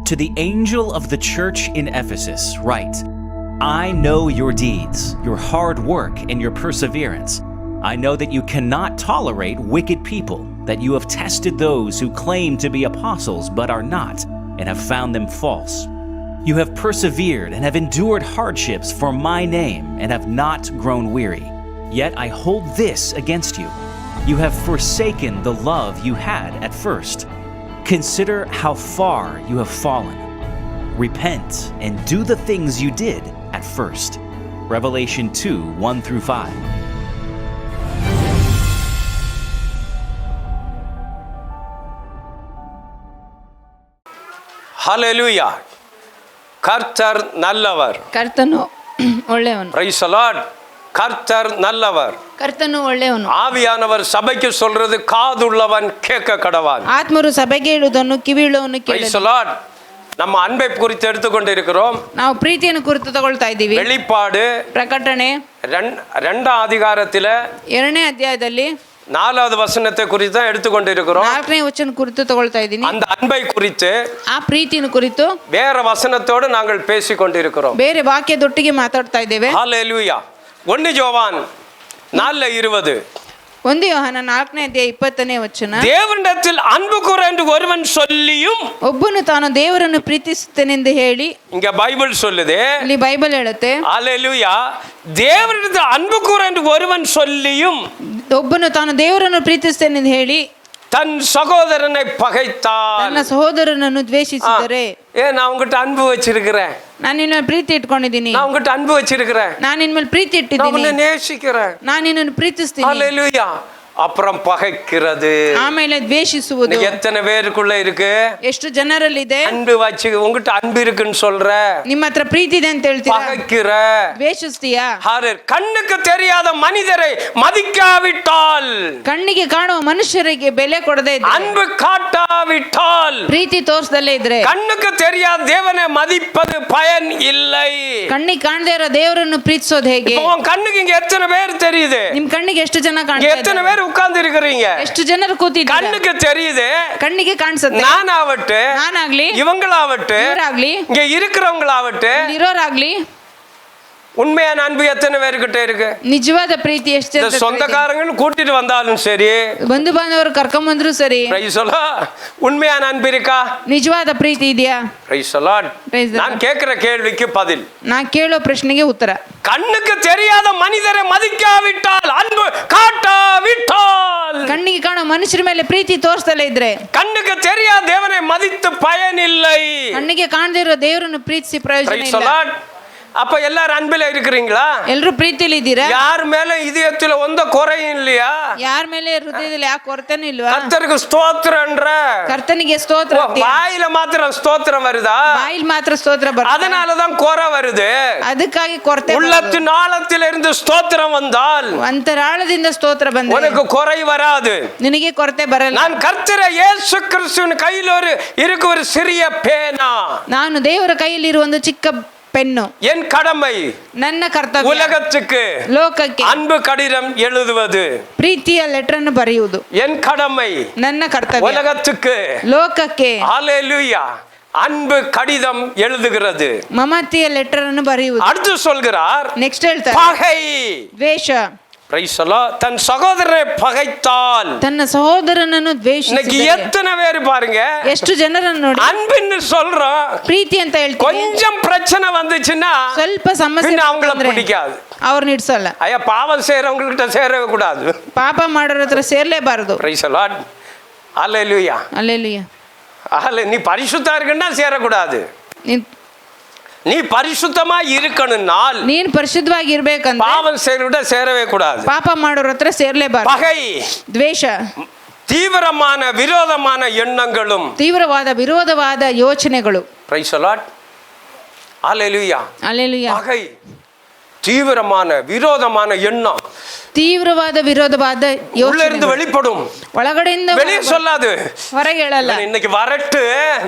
To the angel of the church in Ephesus write, I know your deeds, your hard work, and your perseverance. I know that you cannot tolerate wicked people, that you have tested those who claim to be apostles but are not, and have found them false. You have persevered and have endured hardships for my name and have not grown weary. Yet I hold this against you. You have forsaken the love you had at first. Consider how far you have fallen. Repent and do the things you did at first. Revelation 2:1-5. Hallelujah. கர்த்தர் நல்லவர். ಕರ್ತನು ಒಳ್ಳೆಯವನು. Praise the Lord. கர்த்தர் நல்லவர். ಕರ್ತನು ಒಳ್ಳೆಯವನು. ஆவியானவர் சபைக்கு சொல்றது காதுள்ளவன் கேட்க கடவான். ಆತ್ಮರು ಸಭೆಗೆ ಹೇಳುವುದನ್ನು ಕಿವಿಯುಳ್ಳವನು ಕೇಳಲಿ. Praise the Lord. நம்ம அன்பை குறித்து எடுத்துக்கொண்டு இருக்கிறோம். ನಾವು ಪ್ರೀತಿಯನ್ನು ಕುರಿತು ತಗೊಳ್ತಾ ಇದ್ದೀವಿ. வெளிப்பாடு ಪ್ರಕಟಣೆ 2ஆம் அதிகாரத்திலே 2ನೇ ಅಧ್ಯಾಯದಲ್ಲಿ 4வது வசனத்தை குறித்து தான் எடுத்துக்கொண்டு இருக்கிறோம். 4ನೇ ವಚನ ಕುರಿತು ತಗೊಳ್ತಾ ಇದ್ದೀನಿ. அந்த அன்பை குறித்து ಆ ಪ್ರೀತಿಯನ್ನು ಕುರಿತು வேற வசனத்தோடு நாங்கள் பேசிக் கொண்டிருக்கிறோம். ಬೇರೆ ವಾಕ್ಯದೊಟ್ಟಿಗೆ ಮಾತಾಡ್ತಾ ಇದ್ದೇವೆ. ஹalleluya. 1 யோவான் 4:20. 1 ಯೋಹಾನ 4ನೇ ಅಧ್ಯಾಯ 20ನೇ ವಚನ. தேவனிடத்தில் அன்பு கூற என்று ஒருவன் சொல்லியும், ಒಬ್ಬನು ತಾನು ದೇವರನ್ನು ಪ್ರೀತಿಸುತ್ತೇನೆಂದು ಹೇಳಿ, இங்க பைபிள் சொல்லுது, ಇಲ್ಲಿ ಬೈಬಲ್ ಹೇಳುತ್ತೆ, ஹalleluya, தேவனிடத்தில் அன்பு கூற என்று ஒருவன் சொல்லியும், ಒಬ್ಬನು ತಾನು ದೇವರನ್ನು ಪ್ರೀತಿಸುತ್ತೇನೆಂದು ಹೇಳಿ தன் சகோதரனை பகைத்தான். ತನ್ನ ಸಹೋದರನನ್ನು ದ್ವೇಷಿಸಿದರೆ, நான் உங்ககிட்ட அன்பு வச்சிருக்கிறேன், ನಾನು ನಿನ್ನ ಪ್ರೀತಿ ಇಟ್ಕೊಂಡಿದ್ದೀನಿ, நான் உங்ககிட்ட அன்பு வச்சிருக்கிறேன், ನಾನು ನಿನ್ನ ಮೇಲೆ ಪ್ರೀತಿ நான் ಇಟ್ಟಿದ್ದೀನಿ, உன்னை நேசிக்கிறேன், ನಾನು ನಿನ್ನನ್ನು ಪ್ರೀತಿಸ್ತೀನಿ, ஹalleluya. அப்புறம் பகைக்கிறது. ಆಮೇಲೆ ದ್ವೇಷಿಸುವುದು. எத்தனை பேருக்குள்ள இருக்கு? ಎಷ್ಟು ಜನರಲ್ಲಿದೆ? அன்பு வச்சு உங்ககிட்ட அன்பு இருக்குன்னு சொல்ற, ನಿಮ್ಮ ಹತ್ರ ಪ್ರೀತಿ ಇದೆ ಅಂತ ಹೇಳ್ತೀರಾ, பகைக்கிற, ದ್ವೇಷಿಸ್ತೀಯಾ? கண்ணுக்கு தெரியாத மனிதரை மதிக்காவிட்டால், ಕಣ್ಣಿಗೆ ಕಾಣುವ ಮನುಷ್ಯರಿಗೆ ಬೆಲೆ ಕೊಡದೆ ಇದ್ರೆ, அன்பு காட்டாவிட்டால், ಪ್ರೀತಿ ತೋರಿಸದಲ್ಲೇ ಇದ್ರೆ, கண்ணுக்கு தெரியாத தேவனை மதிப்பது பயன் இல்லை. ಕಣ್ಣಿಗೆ ಕಾಣದೇ ಇರೋ ದೇವರನ್ನು ಪ್ರೀತಿಸೋದು ಹೇಗೆ? உன் கண்ணுக்கு இங்க எத்தனை பேர் தெரியுது? ನಿಮ್ ಕಣ್ಣಿಗೆ ಎಷ್ಟು ಜನ இங்க ಕಾಣ್ತಾ எத்தனை ಇದ್ದಾರೆ? பேர் உட்கார்ந்து இருக்கிறீங்க? ಎಷ್ಟು ಜನರು ಕೂತಿದ್ದಾರೆ? கண்ணுக்கு தெரியுது, ಕಣ್ಣಿಗೆ ಕಾಣಿಸುತ್ತೆ. நானாவட்டு, ನಾನಾಗ್ಲಿ, இவங்களாவட்டு, ಇವರಾಗ್ಲಿ, இங்க இருக்கிறவங்களாவட்டு, ಇರೋರಾಗ್ಲಿ, உண்மையான அன்பு எத்தனை பேர்கிட்ட இருக்கு? ನಿಜವಾದ ಪ್ರೀತಿ ಎಷ್ಟು ಜನ? சொந்தக்காரங்க கூட்டிட்டு வந்தாலும் சரி, ಬಂಧು ಬಾಂಧವರು ಕರ್ಕೊಂಡ್ ಬಂದ್ರು ಸರಿ, பிரைஸ் தி லார்ட், உண்மையான அன்பு இருக்கா? ನಿಜವಾದ ಪ್ರೀತಿ ಇದೆಯಾ? Price the Lord. நான் கேட்கிற கேள்விக்கு பதில், நான் ಕೇಳೋ ಪ್ರಶ್ನೆಗೆ ಉತ್ತರ. கண்ணுக்கு தெரியாத மனிதரை மதிக்காவிட்டால், அன்பு காட்டாவிட்டால், ಕಣ್ಣಿಗೆ ಕಾಣೋ ಮನುಷ್ಯರ ಮೇಲೆ ಪ್ರೀತಿ ತೋರಿಸದಲ್ಲೇ ಇದ್ರೆ, கண்ணுக்கு தெரியாத தேவனை மதித்து பயன் இல்லை. ಕಣ್ಣಿಗೆ ಕಾಣದೇ ಇರೋ ದೇವರನ್ನು ಪ್ರೀತಿಸಿ ಪ್ರಯೋಜನ பிரைஸ் தி ಇಲ್ಲ. லார்ட். அப்ப எல்லாரும் அன்பில இருக்கிறீங்களா? ಎಲ್ಲರೂ ಪ್ರೀತಿಲಿ ಇದ್ದೀರಾ? யார் மேல இதயத்துல ஒந்த குறையும் இல்லையா? ಯಾರ ಮೇಲೆ ಹೃದಯದಲ್ಲಿ ಯಾವ ಕೊರತೆನೂ ಇಲ್ವಾ? கர்த்தருக்கு ஸ்தோத்திரம்ன்ற ಕರ್ತನಿಗೆ ಸ್ತೋತ್ರ ಅಂತೀಯ? வாயில மாத்திரம் ஸ்தோத்திரம் வருதா? ಬಾಯಿಲ್ ಮಾತ್ರ ಸ್ತೋತ್ರ ಬರ್ತದೆ, அதனாலதான் குறை வருது. ಅದಕ್ಕಾಗಿ ಕೊರತೆ ಬರೋದು. உள்ளத்தின் ஆழத்திலிருந்து ஸ்தோத்திரம் வந்தால் ಅಂತರಾಳದಿಂದ ಸ್ತೋತ್ರ ಬಂದ್ರೆ உனக்கு குறை வராது. ನಿನಗೆ ಕೊರತೆ ಬರಲ್ಲ. நான் கர்த்தரை இயேசு கிறிஸ்துவின் கையில் இருக்கு ஒரு சிறிய பேனா, ನಾನು ದೇವರ ಕೈಯಲ್ಲಿ ಒಂದು ಚಿಕ್ಕ ಪೆನ್ನು, என் கடமை ನನ್ನ ಕರ್ತವ್ಯ உலகத்துக்கு ಲೋಕಕ್ಕೆ அன்பு கடிதம் எழுதுவது, ಪ್ರೀತಿಯ ಲೆಟರ್ ಅನ್ನು ಬರೆಯುವುದು என் கடமை ನನ್ನ ಕರ್ತವ್ಯ, உலகத்துக்கு ಲೋಕಕ್ಕೆ ஹalleluya அன்பு கடிதம் எழுதுகிறது. ಮಮತೆಯ ಲೆಟರ್ ಅನ್ನು ಬರೆಯುವುದು. அடுத்து சொல்கிறார், ನೆಕ್ಸ್ಟ್ ಹೇಳ್ತಾರೆ, பகை, ದ್ವೇಷ, பிரைஸ் தி லார்ட், தன் சகோதரரை பகைத்தால். ತನ್ನ ಸಹೋದರನನ್ನು இன்னைக்கு ದ್ವೇಷಿಸಿದರೆ எத்தனை பேர் பாருங்க, ಎಷ್ಟು ಜನರನ್ನು ನೋಡಿ அன்புன்னு சொல்றோம், ಪ್ರೀತಿ ಅಂತ ಹೇಳ್ತೀವಿ, கொஞ்சம் பிரச்சனை வந்துச்சுன்னா ಸ್ವಲ್ಪ ಸಮಸ್ಯೆ அவங்கள பிடிக்காது, ಅವ್ರನ್ನ ಇಡ್ಸಲ್ಲ. ஐயா பாவம் செய்யறவங்க கிட்ட சேரவே கூடாது, ಪಾಪ ಮಾಡೋರ ಹತ್ರ ಸೇರ್ಲೇಬಾರದು. Praise the lord, hallelujah, hallelujah. நீ பரிசுத்தா இருக்குன்னா சேரக்கூடாது. நீ பரிசுத்தமா இருக்கணும்னால் ನೀನ್ ಪರಿಶುದ್ಧವಾಗಿ ಇರ್ಬೇಕಂದ್ರೆ பாவம் செய்யறவங்க சேரவே கூடாது. ಪಾಪ ಮಾಡೋರ ಹತ್ರ ಸೇರ್ಲೇಬಾರದು. பகை, ದ್ವೇಷ, தீவிரமான விரோதமான எண்ணங்களும், ತೀವ್ರವಾದ ವಿರೋಧವಾದ ಯೋಚನೆಗಳು. Price the lord, hallelujah. Alleluia. பகை, தீவிரமான விரோதமான எண்ணம், ತೀವ್ರವಾದ ವಿರೋಧವಾದ உள்ள இருந்து வெளிப்படும், ಒಳಗಡೆಯಿಂದ வெளியே சொல்லாது. ಹೊರಗೆ ಹೇಳಲ್ಲ. இன்னைக்கு வரட்டு,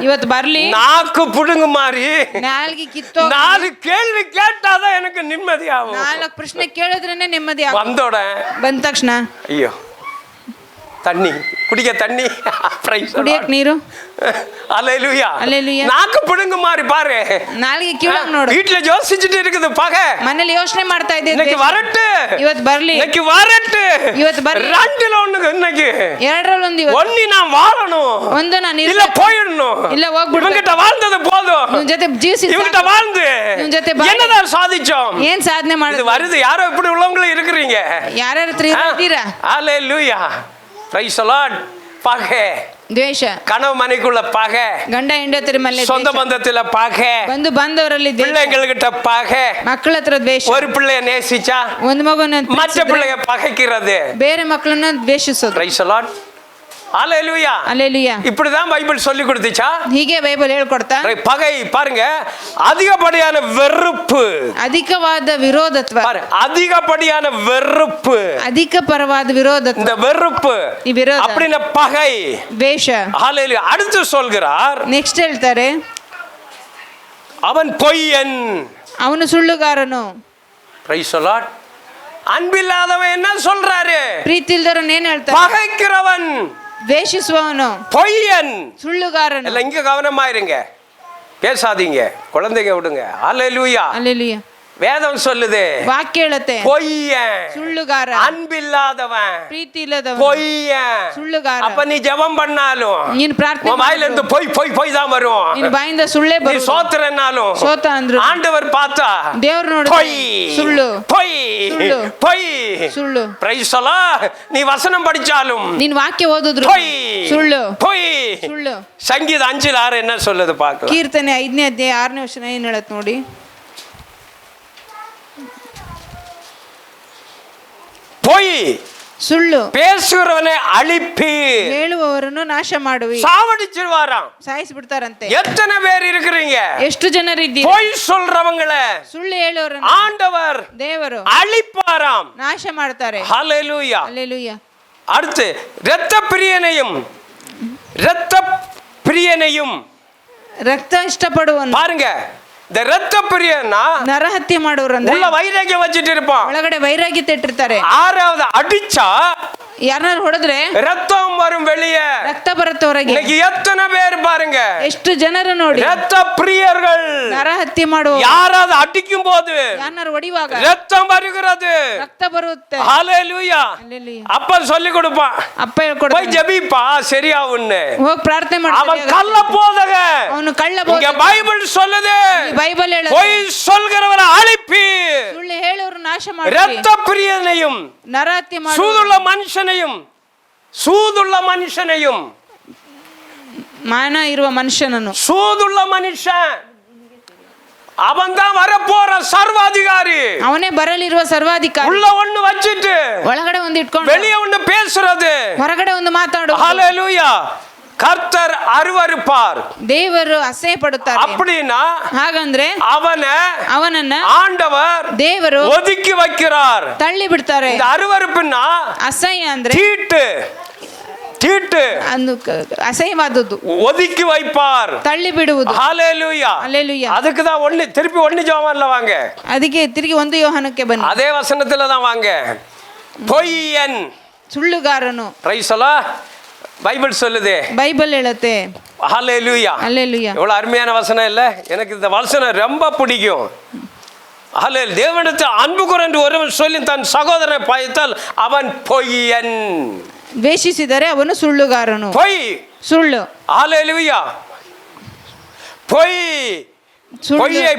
ಇವತ್ತು ಬರ್ಲಿ, நாக்கு புடுங்கு மாதிரி ನಾಲ್ಗೆ ಕಿತ್ತೋ 4 கேள்வி கேட்டாதான் எனக்கு நிம்மதியாகும். 4 ಪ್ರಶ್ನೆ ಕೇಳಿದ್ರೇನೆ ನೆಮ್ಮದಿ ಆಗುತ್ತೆ. வந்தோட ಬಂದ ತಕ್ಷಣ ஐயோ தண்ணி குடிக்க தண்ணி. ಕುಡಿಯಕ್ ನೀರು. அல்லேலூயா. அல்லேலூயா. நாக்கு பிடுங்கு மாதிரி பாரு. ನಾಲ್ಗೆ ಕೀಳಂಗ್ ನೋಡು. வீட்ல யோசிச்சுட்டு இருக்குது பகை. ಮನೇಲಿ ಯೋಚನೆ ಮಾಡ್ತಾ ಇದ್ದೆ. இன்னைக்கு வரட்டு. ಇವತ್ತು ಬರ್ಲಿ. இன்னைக்கு வரட்டு. ಇವತ್ತು ಬರ್ಲಿ. ரெண்டுல ஒண்ணு இன்னைக்கு. ಎರಡರಲ್ಲಿ ಒಂದು ಇವತ್ತು. ஒண்ணு நான் வாழணும். ಒಂದು ನಾನು இல்ல போயிடணும். இல்ல ಹೋಗ್ಬಿಡು. இவங்கிட்ட வாழ்ந்தது போதும். ಇವನ್ ಜೊತೆ ಜೀವಿಸಿ. இவங்கிட்ட வாழ்ந்து ಇವನ್ ಜೊತೆ என்னதான் சாதிச்சோம்? ಏನ್ ಸಾಧನೆ இது ಮಾಡಿದ್ವಿ? வருது. யாரோ இப்படி உள்ளவங்களும் இருக்கிறீங்க. ಯಾರ್ಯಾರ ಹತ್ರ ಇದ್ದೀರಾ? அல்லேலூயா. Praise the lord. பகை, ದ್ವೇಷ, கணவன் மனைவிக்குள்ள பகை, ಗಂಡ ಹೆಂಡತಿರ ಮೇಲೆ சொந்த பந்தத்துல பகை, ಬಂಧು ಬಾಂಧವರಲ್ಲಿ ದ್ವೇಷ, பிள்ளைங்கள்கிட்ட பகை, ಮಕ್ಕಳ ಹತ್ರ ದ್ವೇಷ, ஒரு பிள்ளைய நேசிச்சா ಒಂದು ಮಗುನ மற்ற பிள்ளைய பகைக்கிறது, ಬೇರೆ ಮಕ್ಕಳನ್ನ ದ್ವೇಷಿಸೋದು. Price the Lord. அல்லேலூயா. அல்லேலூயா. இப்படிதான் பைபிள் சொல்லி கொடுத்துச்சா? ಹೀಗೆ ಬೈಬಲ್ ಹೇಳ್ಕೊಡ್ತಾ. பகை பாருங்க, அதிகப்படியான வெறுப்பு, ಅಧಿಕವಾದ ವಿರೋಧತ್ವ, அதிகப்படியான வெறுப்பு, ಅಧಿಕ ಪರವಾದ ವಿರೋಧತ್ವ, இந்த வெறுப்பு ಈ ವಿರೋಧ அப்படின பகை, ದ್ವೇಷ. ஹalleluya. அடுத்து சொல்கிறார், ನೆಕ್ಸ್ಟ್ ಹೇಳ್ತಾರೆ, அவன் பொய்யன், ಅವನು ಸುಳ್ಳುಗಾರನು. Praise the Lord. அன்பில்லாதவன் என்ன சொல்றாரு? ಪ್ರೀತಿ ಇಲ್ದವರನ್ನ ಏನ್ ಹೇಳ್ತಾರೆ? பகைக்கிறவன், ದ್ವೇಷಿಸುವವನು, பொய்யன். ಸುಳ್ಳುಗಾರನು. இல்ல, இங்க கவனமா இருங்க, பேசாதீங்க, குழந்தைங்க விடுங்க. ஹalleluya. அல்லேலூயா. வேதம் சொல்லுது, ವಾಕ್ಯ ಹೇಳುತ್ತೆ, பொய்யன், ಸುಳ್ಳುಗಾರ, அன்பில்லாதவன், ಪ್ರೀತಿ ಇಲ್ಲದವನು, பொய்யன், ಸುಳ್ಳುಗಾರ. அப்ப நீ ஜெபம் பண்ணாலும் ನೀನು ಪ್ರಾರ್ಥನೆ உன் வாயில இருந்து பொய் பொய் பொய் தான் வரும். ನಿನ್ನ ಬಾಯಿಂದ ಸುಳ್ಳೇ நீ ಬರುವುದು. சோத்திரனாலும் ಸೋತ ಅಂದ್ರು ஆண்டவர் பார்த்தா ದೇವರು ನೋಡಿ பொய் ಸುಳ್ಳು பொய் ಸುಳ್ಳು பொய். ಸುಳ್ಳು. Price the Lord. நீ வசனம் படிச்சாலும் ನೀನ್ ವಾಕ್ಯ ಓದಿದ್ರು பொய் ಸುಳ್ಳು பொய். ಸುಳ್ಳು. சங்கீத 5:6 என்ன சொல்லுது பார்க்கலாம். ಕೀರ್ತನೆ 5ನೇ ಅಧ್ಯಾಯ 6ನೇ ವಚನ ಏನ್ ಹೇಳತ್ ನೋಡಿ. பொய் ಸುಳ್ಳು பேசுகிறவனை அழிப்பீர், ಹೇಳುವವರನ್ನು ನಾಶ ಮಾಡುವಿ. சாவடிச்சிருவாராம். ಸಾಯಿಸಿ ಬಿಡ್ತಾರಂತೆ. எத்தனை பேர் இருக்கிறீங்க ಎಷ್ಟು ಜನರಿದ್ದೀರಿ? பொய் சொல்றவங்களை ಸುಳ್ಳು ಹೇಳುವವರನ್ನು ஆண்டவர் ದೇವರು அழிப்பாராம். ನಾಶ ಮಾಡ್ತಾರೆ. ஹalleluya. அல்லேலೂಯಾ. அடுத்து இரத்த பிரியனையும், இரத்த பிரியனையும் ರಕ್ತ ಇಷ್ಟಪಡುವನು. பாருங்க, இந்த இரத்த பிரியனா ನರಹತ್ಯೆ ಮಾಡುವರಂದ್ರೆ உள்ள வைராக்கியம் வச்சிட்டு இருப்பான். ಒಳಗಡೆ ವೈರಾಗ್ಯತೆ ಇಟ್ಟಿರ್ತಾರೆ. ஆறாவது அடிச்சா ಯಾರನ್ನಾರು ಹೊಡೆದ್ರೆ ரத்தம் வரும் வெளியே. ರಕ್ತ ಬರುತ್ತೆ ಹೊರಗೆ. இன்னைக்கு எத்தனை பேர் பாருங்க, ಎಷ್ಟು ಜನರು ನೋಡಿ இரத்த பிரியர்கள். ನರಹತ್ಯೆ ಮಾಡುವ யாராவது அடிக்கும் போது ಯಾರನ್ನಾರು ಹೊಡಿವಾಗ ரத்தம் வருகிறது. ರಕ್ತ ಬರುತ್ತೆ. ஹalleluya. அல்லேலூயா. அப்ப சொல்லி கொடுப்பான், ಅಪ್ಪ ಹೇಳ್ಕೊಡ್ತಾನೆ, போய் ஜெபிப்பா சரியாவுன்னு. ಹೋಗಿ ಪ್ರಾರ್ಥನೆ அவன் ಮಾಡ್ತಾನೆ. கள்ள போதக. ಅವನು ಕಳ್ಳ இங்க பைபிள் சொல்லுது, ಬೈಬಲ್ ಹೇಳುತ್ತೆ, பொய் சொல்கிறவரை அழிப்பீர், ಸುಳ್ಳು ಹೇಳೋರು ನಾಶ ಮಾಡಿ. இரத்த பிரியனையும் ನರಹತ್ಯೆ ಮಾಡಿ சூதுள்ள மனுஷனையும், சூதுள்ள மனுஷனையும், ಮಾನ ಇರುವ ಮನುಷ್ಯನನ್ನು, சூதுள்ள மனுஷன் அவன் தான் வரப்போற சர்வாதிகாரி. ಅವನೇ ಬರಲಿರುವ ಸರ್ವಾಧಿಕಾರಿ. உள்ள ஒண்ணு வச்சிட்டு ಒಳಗಡೆ ಒಂದು ಇಟ್ಕೊಂಡು வெளியே ஒண்ணு பேசுறது. ಹೊರಗಡೆ ಒಂದು ಮಾತಾಡು. ஹalleluya. கர்த்தர் அருவருப்பார். ದೇವರು ಅಸಹ್ಯ ಪಡುತ್ತಾರೆ. அப்படின்னா ಹಾಗಂದ್ರೆ ಅವನನ್ನ ஆண்டவர் ದೇವರು ஒதுக்கி வைக்கிறார். ತಳ್ಳಿ ಬಿಡ್ತಾರೆ. இந்த அருவருப்புன்னா ಅಸಹ್ಯ ಅಂದ್ರೆ தீட்டு, தீட்டு, ಅಂದು ಅಸಹ್ಯವಾದದ್ದು. ஒதுக்கி வைப்பார், ತಳ್ಳಿ ಬಿಡುವುದು. ஹalleluya. அல்லேலூயா. அதுக்கு தான் திருப்பி 1 யோவான்ல வாங்க. ಅದಕ್ಕೆ ತಿರುಗಿ 1 ಯೋಹಾನಕ್ಕೆ ಬನ್ನಿ. அதே வசனத்துல தான் வாங்க. பொய்யன், ಸುಳ್ಳುಗಾರನು. Praise the lord. பைபிள் சொல்லுது, ಬೈಬಲ್ ಹೇಳುತ್ತೆ. ஹalleluya. அல்லேலூயா. எவ்வளவு அருமையான வசனம் இல்ல? எனக்கு இந்த வசனம் ரொம்ப பிடிக்கும். ஹalleluya. தேவனிடத்தில் அன்பு கூர்ந்து ஒருவன் சொல்லி தன் சகோதரனை பயத்தால் அவன் பொய்யன். ದ್ವೇಷಿಸಿದರೆ ಅವನು ಸುಳ್ಳುಗಾರನು. பொய், ಸುಳ್ಳು. ஹalleluya. பொய், பொய்யை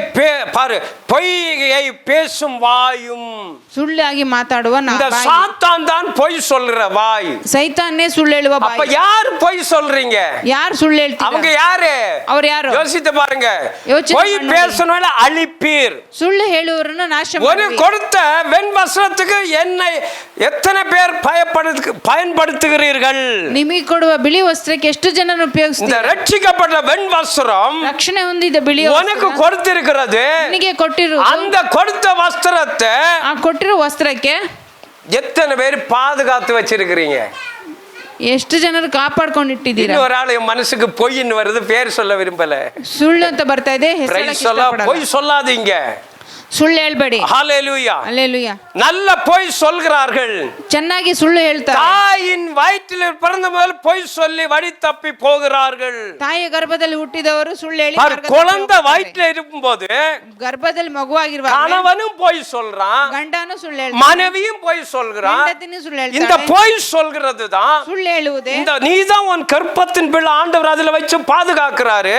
பாரு, பொய்யை பேசும் வாயும். ಸುಳ್ಳಾಗಿ ಮಾತಾಡುವ இந்த சாத்தான் தான் பொய் சொல்ற வாய். ಸೈತಾನ್ನೇ ಸುಳ್ಳು ಹೇಳುವ ಬಾಯಿ. அப்ப யார் பொய் சொல்றீங்க? ಯಾರು ಸುಳ್ಳು ಹೇಳ್ತಾರೆ? அவங்க யாரு? ಅವರು ಯಾರು? யோசித்து பாருங்க. ಯೋಚನೆ பொய் ಮಾಡಿ. பேசணும்ல அழிப்பீர். ಸುಳ್ಳು ಹೇಳುವವರನ್ನು ನಾಶ ஒரு ಮಾಡಿ. கொடுத்த வெண் வஸ்திரத்துக்கு என்னை எத்தனை பேர் பயன்படுத்துகிறீர்கள்? ನಿಮಗೆ ಕೊಡುವ ಬಿಳಿ ವಸ್ತ್ರಕ್ಕೆ ಎಷ್ಟು ಜನರು இந்த ಉಪಯೋಗಿಸ್ತಾರೆ? ரட்சிக்கப்பட்ட வெண் வஸ்திரம் ರಕ್ಷಣೆ ಹೊಂದಿದ ಬಿಳಿ உனக்கு கொடுத்திருக்கிறது. ನಿನಗೆ ಕೊಟ್ಟಿರುವ அந்த கொடுத்த வஸ்திரத்தை ಆ ಕೊಟ್ಟಿರುವ ವಸ್ತ್ರಕ್ಕೆ எத்தனை பேர் பாதுகாத்து வச்சிருக்கிறீங்க? ಎಷ್ಟು ಜನರು ಕಾಪಾಡ್ಕೊಂಡಿಟ್ಟಿದ್ದೀರಾ? இன்னொரு ஆள் என் மனசுக்கு பொய்ன்னு வருது, பேர் சொல்ல விரும்பல. ಸುಳ್ಳು ಅಂತ ಬರ್ತಾ ಇದೆ, ಹೆಸರು பொய் சொல்லாதீங்க. ಸುಳ್ಳು ಹೇಳ್ಬೇಡಿ. ஹalleluya. அல்லேலூயா. நல்ல பொய் சொல்கிறார்கள். ಚೆನ್ನಾಗಿ ಸುಳ್ಳು ಹೇಳ್ತಾರೆ. தாயின் வயிற்றில் பிறந்த முதல் பொய் சொல்லி வழி தப்பி போகிறார்கள். ತಾಯಿಯ ಗರ್ಭದಲ್ಲಿ ಹುಟ್ಟಿದವರು ಸುಳ್ಳು ಹೇಳಿ குழந்தை வயிற்றில் இருக்கும்போது ಗರ್ಭದಲ್ಲಿ ಮಗುವಾಗಿರುವಾಗ கணவனும் பொய் சொல்றான், ಗಂಡನು ಸುಳ್ಳು ಹೇಳ್ತಾನೆ, மனைவியும் பொய் சொல்றான். ಹೆಂಡತಿನೂ ಸುಳ್ಳು இந்த ಹೇಳ್ತಾಳೆ. பொய் சொல்கிறது தான் ಸುಳ್ಳು ಹೇಳುವುದೇ இந்த நீதான் உன் கர்ப்பத்தின் பிள்ளை ஆண்டவர் அதுல வச்சு பாதுகாக்கிறாரு.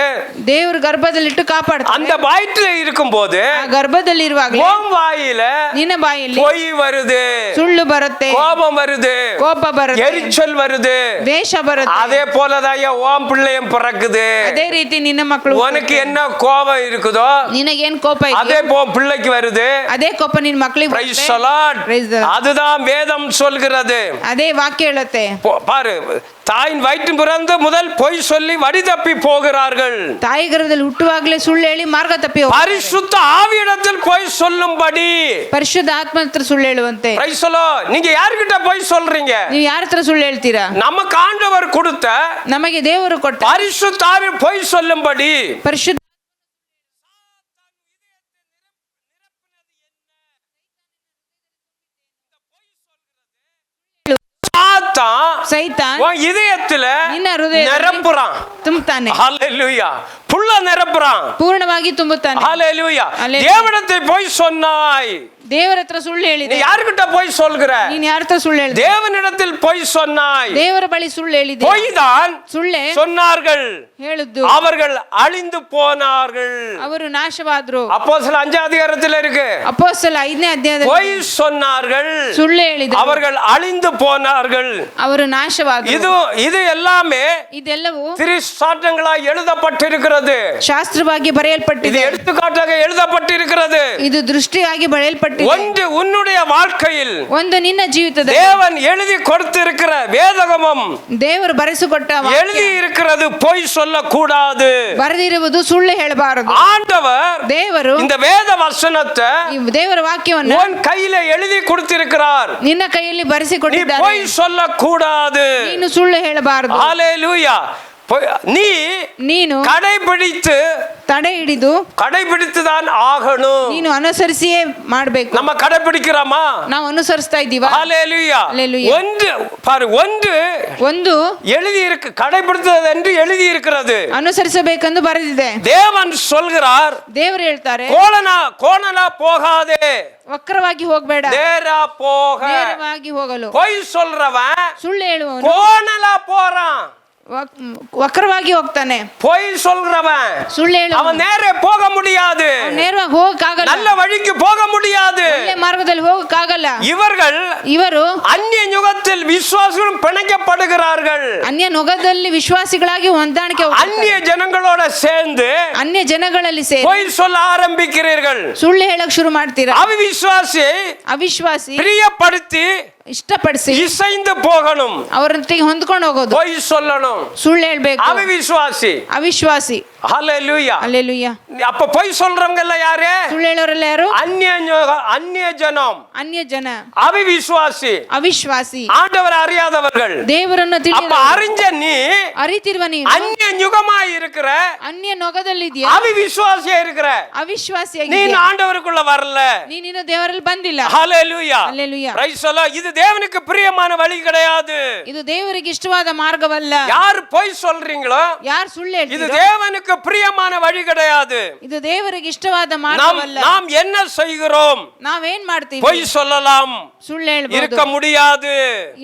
ದೇವರು ಗರ್ಭದಲ್ಲಿಟ್ಟು ಕಾಪಾಡ್ತಾನೆ. அந்த வயிற்றில் இருக்கும்போது ಆ ಗರ್ಭದಲ್ಲಿ ಇರುವಾಗಲೇ உன் வாயில ನಿನ್ನ ಬಾಯಲ್ಲಿ பொய் வருது, ಸುಳ್ಳು ಬರುತ್ತೆ, கோபம் வருது, ಕೋಪ ಬರುತ್ತೆ, எரிச்சல் வருது. ದ್ವೇಷ ಬರುತ್ತೆ. அதே போலதான் உன் பிள்ளையும் பிறக்குது. ಅದೇ ರೀತಿ ನಿನ್ನ ಮಕ್ಕಳು உனக்கு என்ன கோபம் இருக்குதோ ನಿನಗೇನ್ ಕೋಪ அதே ಇದೆಯೋ போ பிள்ளைக்கு வருது. ಅದೇ ಕೋಪ ನಿನ್ನ ಮಕ್ಕಳಿಗೆ Praise ಬರುತ್ತೆ. the Lord. Praise the Lord. அதுதான் வேதம் சொல்கிறது. ಅದೇ ವಾಕ್ಯ ಹೇಳುತ್ತೆ. பாரு, தாயின் வயிற்றில் பிறந்து முதல் பொய் சொல்லி வழி தப்பி போகிறார்கள். ತಾಯಿ ಗರ್ಭದಲ್ಲಿ ಹುಟ್ಟುವಾಗಲೇ ಸುಳ್ಳು ಹೇಳಿ ಮಾರ್ಗ ತಪ್ಪಿ ಹೋಗ್ತಾರೆ. பரிசுத்த ஆவியிடத்தில் பொய் சொல்லும்படி. ಪರಿಶುದ್ಧ ಆತ್ಮ ಹತ್ರ ಸುಳ್ಳು ಹೇಳುವಂತೆ. Praise the Lord. நீங்க யார்கிட்ட பொய் சொல்றீங்க? ನೀವು ಯಾರ ಹತ್ರ ಸುಳ್ಳು ಹೇಳ್ತೀರಾ? நமக்கு ஆண்டவர் கொடுத்த ನಮಗೆ ದೇವರು ಕೊಟ್ಟ பரிசுத்த ஆவி பொய் சொல்லும்படி. ಪರಿಶುದ್ಧ ಸೈತಾನ್ உன் இதயத்துல ನಿನ್ನ ಹೃದಯ நிரப்புறான். ತುಂಬುತ್ತಾನೆ. ஹalleluya. புள்ள நிரப்புறான். ಪೂರ್ಣವಾಗಿ ತುಂಬುತ್ತಾನೆ. ஹalleluya. Hallelujah. தேவனிடத்தை பொய் சொன்னாய். ದೇವರ ಹತ್ರ ಸುಳ್ಳು நீ ಹೇಳಿದೆ. யார்கிட்ட பொய் சொல்கிற? ನೀನ್ ಯಾರ ಹತ್ರ ಸುಳ್ಳು ಹೇಳಿದೆ? தேவனிடத்தில் பொய் சொன்னாய். ದೇವರ ಬಳಿ ಸುಳ್ಳು ಹೇಳಿದೆ. பொய் தான் ಸುಳ್ಳೆ சொன்னார்கள். ಹೇಳುದು. அவர்கள் அழிந்து போனார்கள். ಅವರು ನಾಶವಾದ್ರು. அப்போஸ்தலர் 5 அதிகாரத்தில் இருக்கு. ಅಪೊಸ್ತಲ 5ನೇ ಅಧ್ಯಾಯದಲ್ಲಿ பொய் சொன்னார்கள். ಸುಳ್ಳು ಹೇಳಿದರು. அவர்கள் அழிந்து போனார்கள். ಅವರು ನಾಶವಾದ್ರು. இது எல்லாமே ಇದೆಲ್ಲವೂ திருச்சாற்றங்களாய் எழுதப்பட்டிருக்கிறது. ಶಾಸ್ತ್ರವಾಗಿ இது ಬರೆಯಲ್ಪಟ್ಟಿದೆ. எடுத்துக்காட்டாக எழுதப்பட்டிருக்கிறது. ಇದು ದೃಷ್ಟಿಯಾಗಿ ಬರೆಯಲ್ಪಟ್ಟಿದೆ. ஒன்று உன்னுடைய வாழ்க்கையில் ಒಂದು ನಿನ್ನ ಜೀವಿತದಲ್ಲಿ தேவன் எழுதி கொடுத்திருக்கிற வேதகமம் ದೇವರು ಬರೆಸಿಕೊಟ್ಟ ವಾಕ್ಯ. எழுதி இருக்கிறது பொய் சொல்லக்கூடாது. ಬರೆದಿರುವುದು ಸುಳ್ಳು ಹೇಳಬಾರದು. ஆண்டவர் ದೇವರು இந்த வேத வசனத்தை ಈ ದೇವರ ವಾಕ್ಯವನ್ನು உன் கையில எழுதி கொடுத்திருக்கிறார். ನಿನ್ನ ಕೈಯಲ್ಲಿ நீ ಬರೆಸಿಕೊಟ್ಟಿದ್ದಾರೆ. பொய் சொல்லக்கூடாது. ನೀನು ಸುಳ್ಳು ಹೇಳಬಾರದು. ஹalleluya. நீನು கடைபிடித்து ತಡೆ ಹಿಡಿದು கடைபிடித்துதான் ஆகணும். ನೀನು ಅನುಸರಿಸಿಯೇ ಮಾಡಬೇಕು. நம்ம கடைபிடிக்கிறோமா? ನಾವು ಅನುಸರಿಸ್ತಾ ಇದ್ದೀವಾ? ஹalleluya. ஒன்று பாரு, ಒಂದು எழுதி இருக்கு, கடைபிடித்தது என்று எழுதி இருக்கிறது. ಅನುಸರಿಸಬೇಕೆಂದು ಬರೆದಿದೆ. தேவன் சொல்கிறார், ದೇವರು ಹೇಳ್ತಾರೆ, கோணலா போகாதே, ವಕ್ರವಾಗಿ ಹೋಗಬೇಡ, ನೇರವಾಗಿ ಹೋಗಲು. பொய் சொல்றவன் ಸುಳ್ಳು ಹೇಳುವವನು கோணலா போறான், ವಕ್ರವಾಗಿ ಹೋಗ್ತಾನೆ. பொய் சொல்றவன் ಸುಳ್ಳು ಹೇಳುವ அவன் நேரே போக முடியாது, ನೇರವಾಗಿ ಹೋಗಕ್ಕಾಗಲ್ಲ, நல்ல வழிக்கு போக முடியாது, ಒಳ್ಳೆ ಮಾರ್ಗದಲ್ಲಿ ಹೋಗಕ್ಕಾಗಲ್ಲ. இவரு அந்நிய யுகத்தில் விசுவாசிகளும் பிணைக்கப்படுகிறார்கள். ಅನ್ಯ ಯುಗದಲ್ಲಿ ವಿಶ್ವಾಸಿಗಳಾಗಿ ಹೊಂದಾಣಿಕೆ, அந்நிய ஜனங்களோட சேர்ந்து ಅನ್ಯ ಜನಗಳಲ್ಲಿ ಸೇರಿ பொய் சொல்ல ஆரம்பிக்கிறீர்கள். ಸುಳ್ಳು ಹೇಳಕ್ ಶುರು ಮಾಡ್ತೀರಾ. அவிಶ್வாசி பிரியப்படுத்தி ಇಷ್ಟಪಡಿಸಿ இசைந்து போகணும், ಅವರೊಟ್ಟಿಗೆ ಹೊಂದ್ಕೊಂಡು ಹೋಗೋದು, பொய் சொல்லணும், ಸುಳ್ಳು ಹೇಳ್ಬೇಕು. அவிಶ್வாசி. ஹalleluya. அல்லேலூயா. அப்ப பொய் சொல்றவங்க எல்லாம் யாரு? ಸುಳ್ಳು ಹೇಳೋರೆಲ್ಲ ಯಾರು? அந்நிய ஜனம், ಅನ್ಯ ಜನ, அவிಶ್வாசி, ஆண்டவர் அறியாதவர்கள். ದೇವರನ್ನು அப்ப அறிஞ்ச நீ, ಅರಿತಿರುವ ನೀನು அந்நிய யுகமாய் இருக்கிற, ಅನ್ಯ ನೊಗದಲ್ಲಿ ಇದೆಯಾ, அவிಶ್வாசியா இருக்கிற, ಅವಿಶ್ವಾಸಿಯಾಗಿ நீ ಆண்டವருக்குள்ள வரல, ನೀನು ದೇವರಲ್ಲಿ ಬಂದಿಲ್ಲ. Hallelujah. Hallelujah. Praise the lord. இது தேவனுக்கு பிரியமான வழி கிடையாது. ಇದು ದೇವರಿಗೆ ಇಷ್ಟವಾದ ಮಾರ್ಗವಲ್ಲ. யார் பொய் சொல்றீங்களோ, ಯಾರು ಸುಳ್ಳು இது ಹೇಳ್ತೀರೋ, தேவனுக்கு பிரியமான வழி கிடையாது. ಇದು ದೇವರಿಗೆ ಇಷ್ಟವಾದ ಮಾರ್ಗವಲ್ಲ. நாம் என்ன செய்கிறோம்? ನಾವೇನ್ ಮಾಡ್ತೀವಿ? பொய் சொல்லலாம், ಸುಳ್ಳು ಹೇಳ್ಬೋದು, இருக்க முடியாது,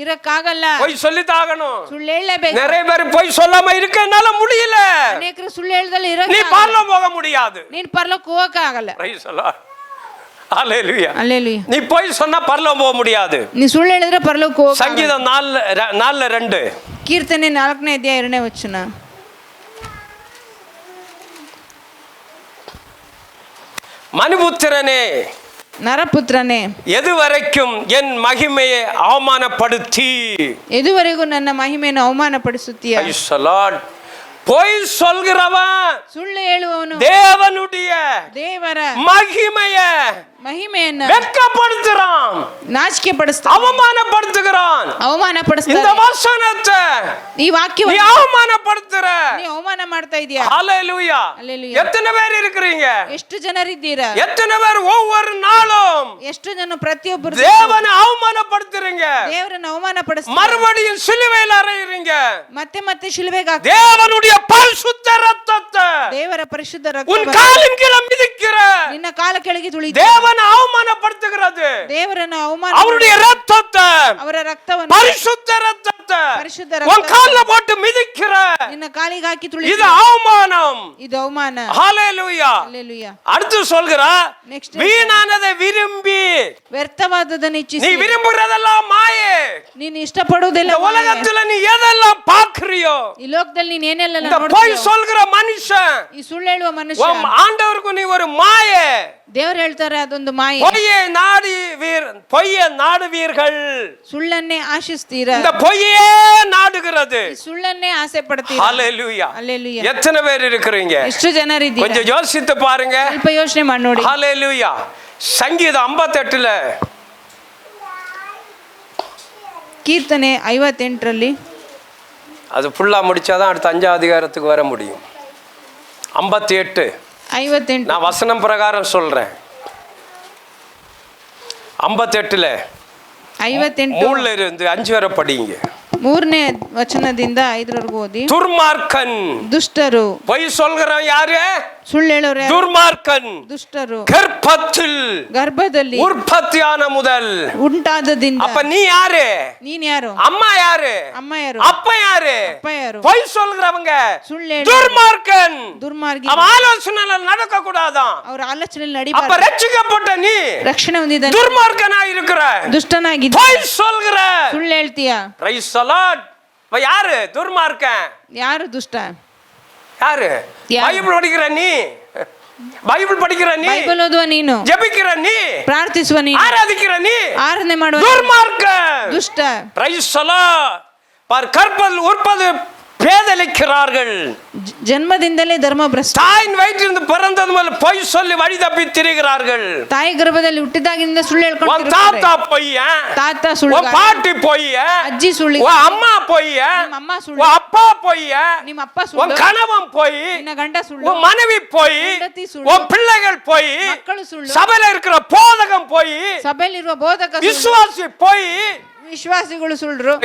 ಇರಕ್ಕಾಗಲ್ಲ, பொய் சொல்லித்தாகணும். ಸುಳ್ಳು ಹೇಳಬೇಕು. நிறைய பேர் பொய் சொல்லாம இருக்க என்னால முடியல. ಅನೇಕರು ಸುಳ್ಳು ಹೇಳ್ದಲ್ಲ நீ பரலோகம் போக முடியாது. ನೀನ್ ಪರಲೋಕ ಹೋಗಕ್ಕಾಗಲ್ಲ. Price the lord. ஹalleluya. அல்லேலூயா. நீ பொய் சொன்னா பரலோகம் போக முடியாது. ನೀ ಸುಳ್ಳು ಹೇಳಿದ್ರೆ ಪರಲೋಕ ಹೋಗಕ್ಕಾಗಲ್ಲ. சங்கீதம் 4:2. ಕೀರ್ತನೆ 4ನೇ ಅಧ್ಯಾಯ 2ನೇ ವಚನ. மனுபுத்திரனே, ನರಪುತ್ರನೇ, எதுவரைக்கும் என் மகிமையை அவமானப்படுத்தி, ಎದುವರೆಗೂ ನನ್ನ ಮಹಿಮೆಯನ್ನು ಅವಮಾನಪಡಿಸುತ್ತೀಯ. Praise the Lord. பொய் சொல்கிறவன் ಸುಳ್ಳು ಹೇಳುವವನು தேவனுடைய ದೇವರ மகிமையை ಮಹಿಮೆಯನ್ನ வெட்கப்படுத்துறான், ನಾಚಿಕೆ ಪಡಿಸ್ತಾನೆ, அவமானப்படுத்துகிறான். ಅವಮಾನ இந்த ಪಡಿಸ್ತಾನೆ. வசனத்தை ಈ நீ ವಾಕ್ಯವನ್ನು அவமானப்படுத்துற. ನೀ ಅವಮಾನ ಮಾಡ್ತಾ ಇದೀಯಾ. ஹalleluya. Hallelujah. எத்தனை பேர் இருக்கிறீங்க? ಎಷ್ಟು ಜನರಿದ್ದೀರಾ? எத்தனை பேர் ஒவ்வொரு நாளும் ಎಷ್ಟು ಜನ ಪ್ರತಿಯೊಬ್ಬರು தேவனை அவமானப்படுத்துறீங்க, ದೇವರನ್ನ ಅವಮಾನ ಪಡಿಸ್ತಾರೆ, மறுபடியும் சிலுவையில் அறையுறீங்க. ಮತ್ತೆ ಮತ್ತೆ ಶಿಲುಬೆಗೆ ಹಾಕ್ತಾರೆ. தேவனுடைய பரிசுத்த ரத்தத்தை ದೇವರ ಪರಿಶುದ್ಧ உன் ರಕ್ತವನ್ನು காலின் கீழே மிதிக்கிற ನಿನ್ನ ಕಾಲ ಕೆಳಗೆ ತುಳಿದ தேவனை அவமானப்படுத்துகிறது. ದೇವರನ್ನ ಅವಮಾನ அவருடைய ரத்தத்தை, ಅವರ ರಕ್ತವನ್ನು பரிசுத்த ரத்தத்தை ಪರಿಶುದ್ಧ உன் ರಕ್ತವನ್ನು கால்ல போட்டு மிதிக்கிற ನಿನ್ನ ಕಾಲಿಗೆ ಹಾಕಿ இது ತುಳಿದ அவமானம். ಇದು ಅವಮಾನ. ஹalleluya. ಹಲ್ಲೆಲೂಯಾ. அடுத்து சொல்கிறா, Next. வீணானதை விரும்பி ವ್ಯರ್ಥವಾದದನ್ನು நீ ಇಚ್ಛಿಸಿ விரும்புறதெல்லாம் மாயே. ನೀನು ಇಷ್ಟಪಡುವುದಿಲ್ಲ. இந்த உலகத்துல நீ எதெல்லாம் பார்க்கறியோ, ಈ ಲೋಕದಲ್ಲಿ ನೀನು ಏನೆಲ್ಲ இந்த பொய் ನೋಡ್ತೀಯೋ, சொல்கிற மனுஷன், ಈ ಸುಳ್ಳು ಹೇಳುವ ಮನುಷ್ಯ, உன் ஆண்டவருக்கு நீ ஒரு மாயே. ದೇವರು ಹೇಳ್ತಾರೆ ಅದೊಂದು ಮಾಯೆ. பொய்யை நாடுவீர்கள், ಸುಳ್ಳನ್ನೇ ಆಶಿಸ್ತೀರಾ, இந்த பொய்யே நாடுகிறது. ಈ ಸುಳ್ಳನ್ನೇ ಆಸೆ ಪಡ್ತೀರಾ. ஹalleluya. ಹಲ್ಲೆಲೂಯಾ. எத்தனை பேர் இருக்கிறீங்க? ಎಷ್ಟು ಜನರಿದ್ದೀರಾ? கொஞ்சம் யோசித்து பாருங்க. ಸ್ವಲ್ಪ ಯೋಚನೆ ಮಾಡಿ ನೋಡಿ. ஹalleluya. சங்கீதம் 58 ಕೀರ್ತನೆ 58 அது ஃபுல்லா முடிச்சாதான் அடுத்த 5ஆம் அதிகாரத்துக்கு வர முடியும். 58 நான் வசனம் பிரகாரம் சொல்றேன். 58 3 இருந்து 5 வரை படிங்க. 3ನೇ ವಚನದಿಂದ 5ರವರೆಗೂ ಓದಿ. துர்மார்க்கன், ದುಷ್ಟರು, பொய் சொல்கிறவன் யாரு? ಸುಳ್ಳು ಹೇಳೋರು ಯಾರು? துர்மார்க்கன் ದುಷ್ಟರು, கர்ப்பத்தில் ಗರ್ಭದಲ್ಲಿ உற்பத்தியான முதல். ಉಂಟಾದದಿಂದ. அப்ப நீ யாரு? ನೀನ್ ಯಾರು? அம்மா யாரு? ಅಮ್ಮ ಯಾರು? அப்பா யாரு? ಅಪ್ಪ ಯಾರು? பொய் சொல்கிறவங்க ಸುಳ್ಳು ಹೇಳೋರು துர்மார்க்கன். ದುರ್ಮಾರ್ಗಿ. அவன் ஆலோசனையில நடக்க கூடாதான். ಅವರ ಆಲೋಚನೆಯಲ್ಲಿ அப்ப ನಡಿಬಾರದು. ரட்சிக்கப்பட்ட நீ ರಕ್ಷಣೆ ಹೊಂದಿದ துர்மார்க்கனா இருக்கிற, ದುಷ್ಟನಾಗಿದ್ದ, பொய் சொல்கிற. ಸುಳ್ಳು ಹೇಳ್ತೀಯಾ. Price the Lord. யாரு துர்மார்க்கன்? ಯಾರು ದುಷ್ಟ? யாரு? யாரு? பைபிள் படிக்கிற நீ, பைபிள் படிக்கிற நீ, ಬೈಬಲ್ ಓದುವ ನೀನು, ஜெபிக்கிற நீ, ಪ್ರಾರ್ಥಿಸುವ ನೀನು, ஆராதிக்கிற நீ ಆರಾಧನೆ ಮಾಡುವ துர்மார்க்கன். ದುಷ್ಟ. Price the Lord. பார், கற்பல் உற்பது பேதலிக்கிறார்கள். ಜನ್ಮದಿಂದಲೇ ಧರ್ಮ ಭ್ರಷ್ಟ. தாயின் வயிற்றிலிருந்து பிறந்தது முதல் பொய் சொல்லி வழி தப்பி திரிகிறார்கள். ತಾಯಿ ಗರ್ಭದಲ್ಲಿ ಹುಟ್ಟಿದಾಗಿಂದ ಸುಳ್ಳು உன் ಹೇಳ್ಕೊಂಡು தாத்தா பொய்யன், ತಾತ உன் ಸುಳ್ಳು, பாட்டி பொய்யன், ಅಜ್ಜಿ ಸುಳ್ಳು, உன் அம்மா பொய்யன், ನಿಮ್ಮ ಅಮ್ಮ ಸುಳ್ಳು, உன் அப்பா பொய்யன், ನಿಮ್ಮ ಅಪ್ಪ உன் ಸುಳ್ಳು, கணவன் பொய், ನಿನ್ನ ಗಂಡ ಸುಳ್ಳು, உன் மனைவி பொய், ಹೆಂಡತಿ ಸುಳ್ಳು, உன் பிள்ளைகள் பொய், ಮಕ್ಕಳು ಸುಳ್ಳು, சபையில இருக்கிற போதகம் பொய், ಸಭೆಯಲ್ಲಿರುವ ಬೋಧಕ ಸುಳ್ಳು, விசுவாசி பொய். ವಿಶ್ವಾಸಿಗಳು ಸುಳ್ಳು.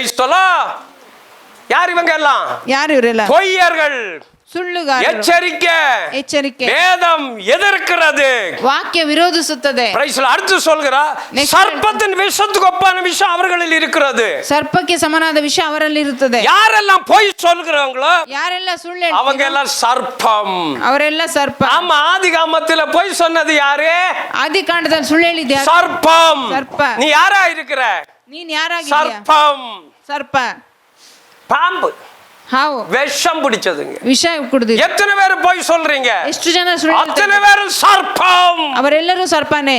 யார் இவங்க எல்லாம்? ಯಾರು ಇವರೆಲ್ಲ? பொய்யர்கள். ಸುಳ್ಳುಗಾರರು. எச்சரிக்கை. ಎಚ್ಚರಿಕೆ. வேதம் எதிர்க்கிறது, ವಾಕ್ಯ ವಿರೋಧಿಸುತ್ತದೆ. அடுத்து சொல்கிறா, சர்ப்பத்தின் விஷத்துக்கு ஒப்பான விஷம் அவர்களில் இருக்கிறது. ಸರ್ಪಕ್ಕೆ ಸಮನಾದ ವಿಷ ಅವರಲ್ಲಿ ಇರುತ್ತದೆ. யாரெல்லாம் பொய் சொல்கிறவங்களோ, ಯಾರೆಲ್ಲ ಸುಳ್ಳು அவங்க எல்லாம் சர்ப்பம். ಅವರೆಲ್ಲ ಸರ್ಪ. ஆமா, ஆதிகாமத்துல பொய் சொன்னது யாரு? ಆದಿಕಾಂಡದಲ್ಲಿ ಸುಳ್ಳು ಹೇಳಿದ್ಯಾ? சர்ப்பம். ಸರ್ಪ. நீ யாரா இருக்கிற? ನೀನ್ ಯಾರಾಗಿದ್ಯಾ? சர்ப்பம். ಸರ್ಪ, பாம்பு, ಹಾವು, விஷம் பிடிச்சதுங்க. ವಿಷ ಕುಡಿದಿ. எத்தனை பேர் பொய் சொல்றீங்க? ಎಷ್ಟು ಜನ ಸುಳ್ಳು அத்தனை ಹೇಳ್ತಾರೆ? பேரும் சர்ப்பம். ಅವರೆಲ್ಲರೂ ಸರ್ಪನೇ.